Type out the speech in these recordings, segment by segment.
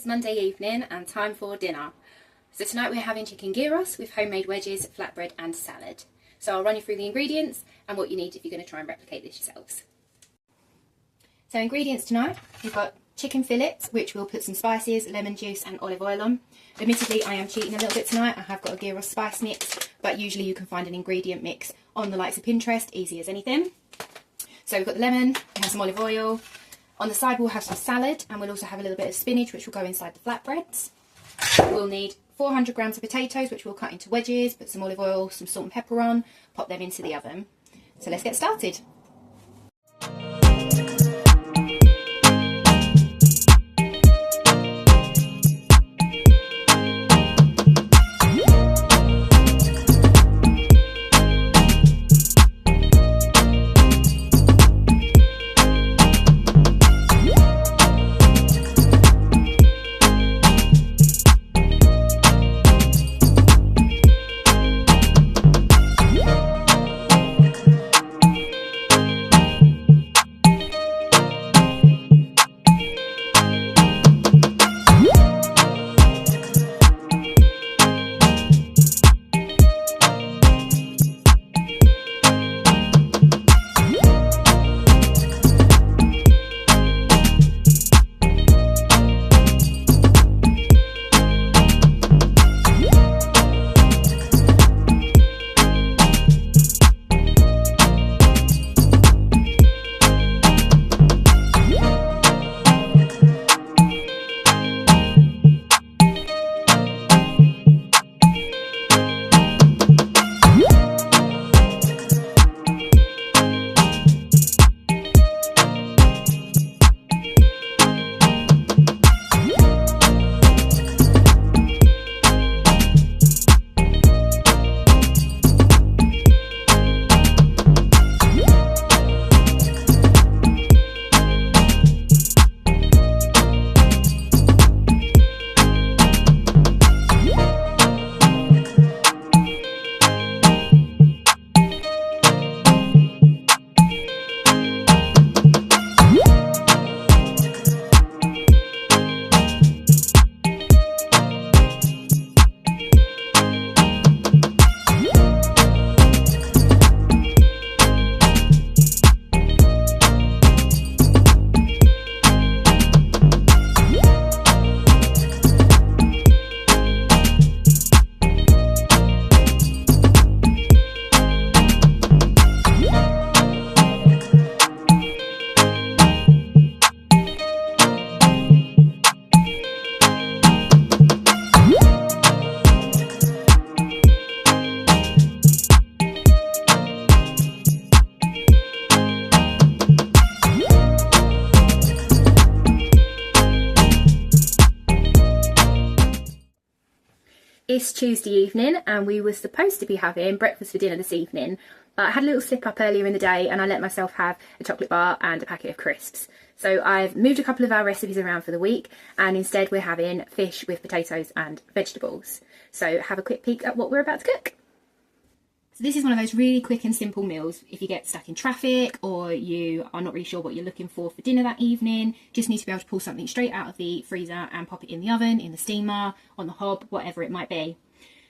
It's Monday evening and time for dinner. So tonight we're having chicken gyros with homemade wedges, flatbread and salad. So I'll run you through the ingredients and what you need if you're going to try and replicate this yourselves. So ingredients tonight, we've got chicken fillets, which we'll put some spices, lemon juice and olive oil on. Admittedly, I am cheating a little bit tonight. I have got a gyros spice mix, but usually you can find an ingredient mix on the likes of Pinterest, easy as anything. So we've got the lemon, we have some olive oil. On the side we'll have some salad, and we'll also have a little bit of spinach which will go inside the flatbreads. We'll need 400 grams of potatoes which we'll cut into wedges, put some olive oil, some salt and pepper on, pop them into the oven. So let's get started. It's Tuesday evening and we were supposed to be having breakfast for dinner this evening, but I had a little slip up earlier in the day and I let myself have a chocolate bar and a packet of crisps. So I've moved a couple of our recipes around for the week and instead we're having fish with potatoes and vegetables. So have a quick peek at what we're about to cook. So this is one of those really quick and simple meals if you get stuck in traffic or you are not really sure what you're looking for dinner that evening. Just need to be able to pull something straight out of the freezer and pop it in the oven, in the steamer, on the hob, whatever it might be.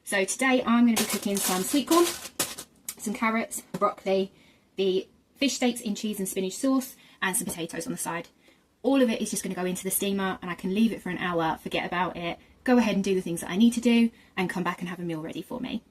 So today I'm going to be cooking some sweet corn, some carrots, broccoli, the fish steaks in cheese and spinach sauce, and some potatoes on the side. All of it is just going to go into the steamer and I can leave it for an hour, forget about it, go ahead and do the things that I need to do and come back and have a meal ready for me.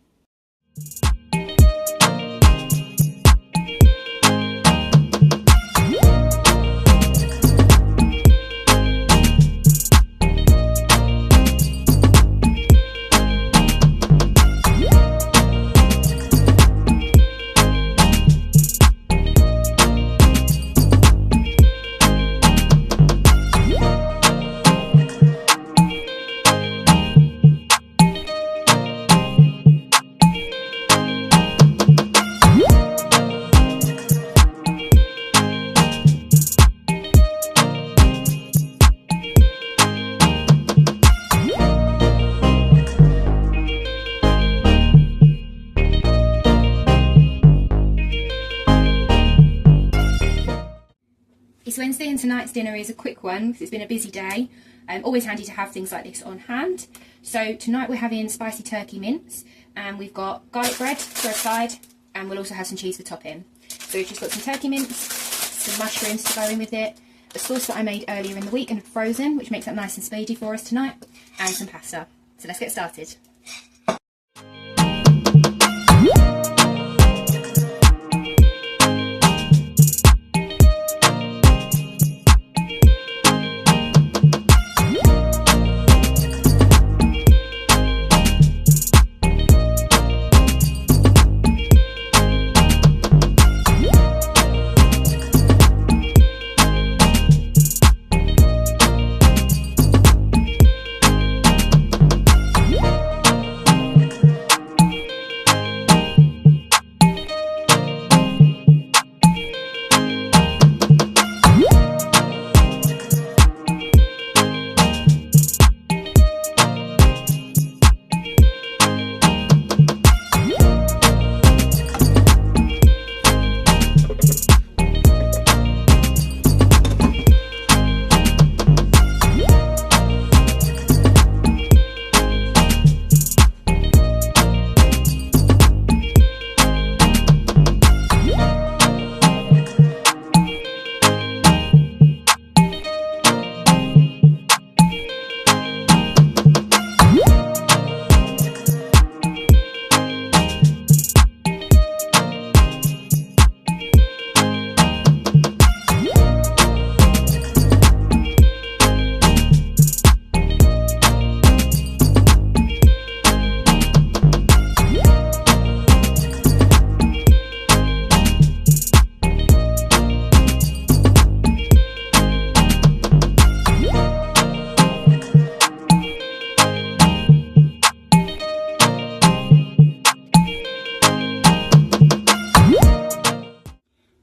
It's Wednesday and tonight's dinner is a quick one because it's been a busy day. Always handy to have things like this on hand. So tonight we're having spicy turkey mince, and we've got garlic bread for a side, and we'll also have some cheese for topping. So we've just got some turkey mince, some mushrooms to go in with it, a sauce that I made earlier in the week and frozen, which makes that nice and speedy for us tonight, and some pasta. So let's get started.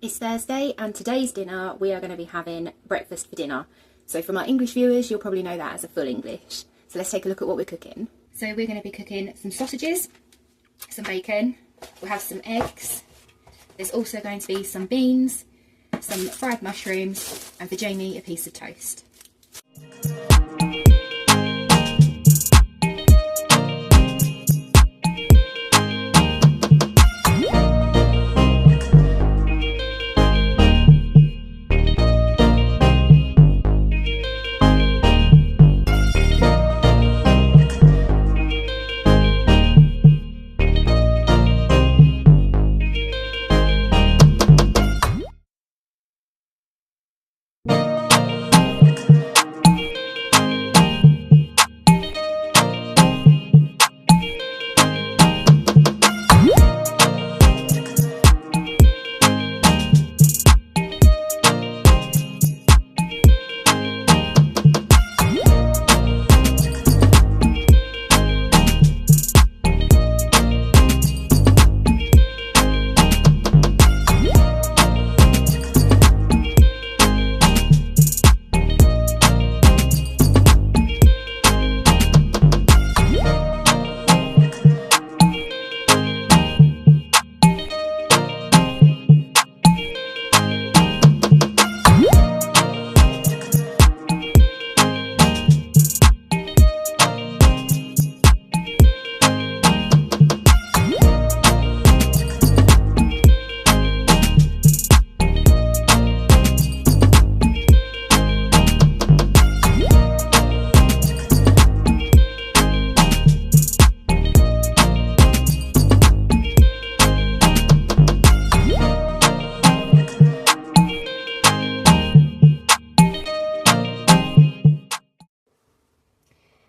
It's Thursday, and today's dinner we are going to be having breakfast for dinner. So for my English viewers, you'll probably know that as a full English. So let's take a look at what we're cooking. So we're going to be cooking some sausages, some bacon, we'll have some eggs, there's also going to be some beans, some fried mushrooms, and for Jamie a piece of toast.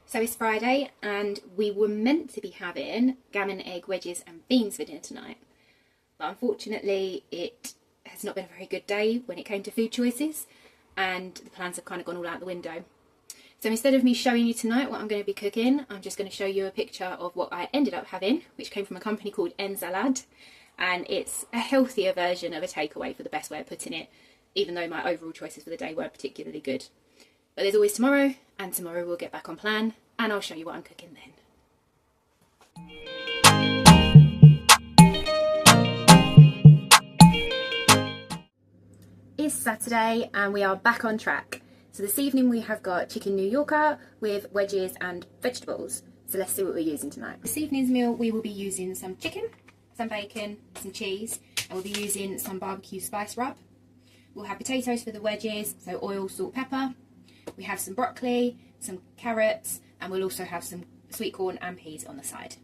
So it's Friday, and we were meant to be having gammon, egg, wedges and beans for dinner tonight. But unfortunately, it has not been a very good day when it came to food choices, and the plans have kind of gone all out the window. So instead of me showing you tonight what I'm going to be cooking, I'm just going to show you a picture of what I ended up having, which came from a company called Enzalad. And it's a healthier version of a takeaway, for the best way of putting it, even though my overall choices for the day weren't particularly good. But there's always tomorrow, and tomorrow we'll get back on plan, and I'll show you what I'm cooking then. It's Saturday and we are back on track. So this evening we have got chicken New Yorker with wedges and vegetables. So let's see what we're using tonight. This evening's meal we will be using some chicken, some bacon, some cheese, and we'll be using some barbecue spice rub. We'll have potatoes for the wedges, so oil, salt, pepper. We have some broccoli, some carrots, and we'll also have some sweet corn and peas on the side.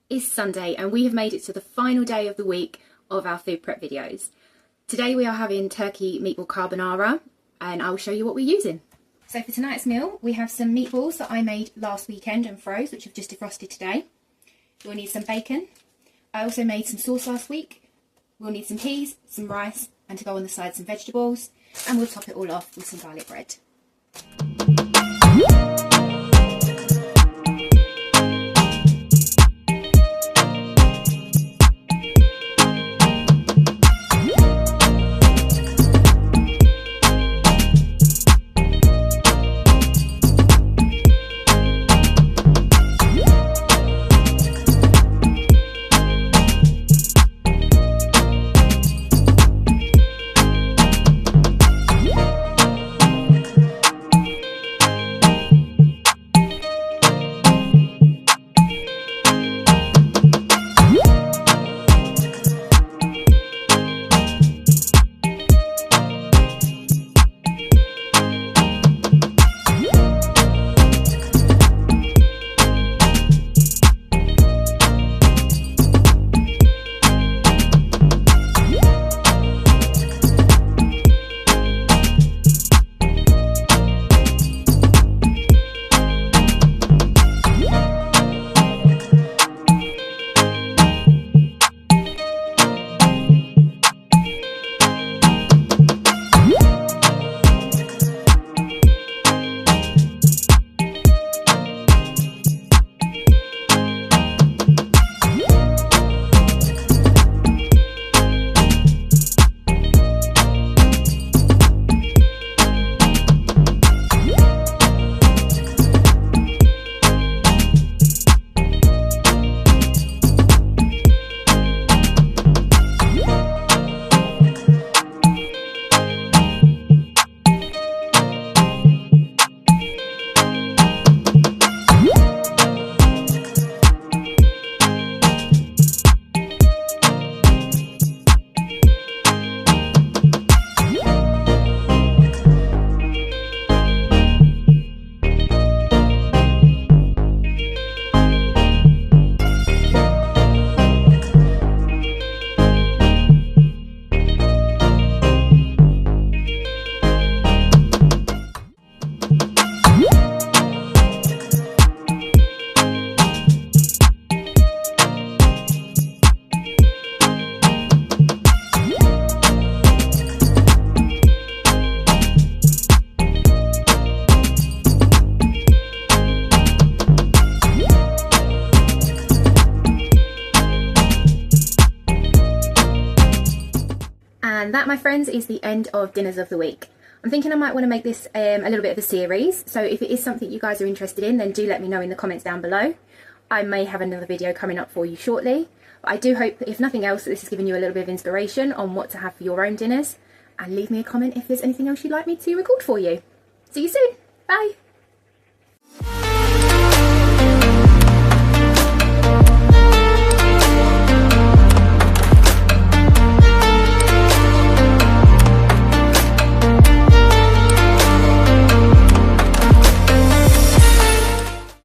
Is Sunday and we have made it to the final day of the week of our food prep videos. Today we are having turkey meatball carbonara and I will show you what we're using. So for tonight's meal we have some meatballs that I made last weekend and froze, which have just defrosted today. We'll need some bacon. I also made some sauce last week. We'll need some peas, some rice, and to go on the side some vegetables, and we'll top it all off with some garlic bread. And that, my friends, is the end of dinners of the week. I'm thinking I might want to make this a little bit of a series, so if it is something you guys are interested in, then do let me know in the comments down below. I may have another video coming up for you shortly. But I do hope, if nothing else, that this has given you a little bit of inspiration on what to have for your own dinners. And leave me a comment if there's anything else you'd like me to record for you. See you soon. Bye.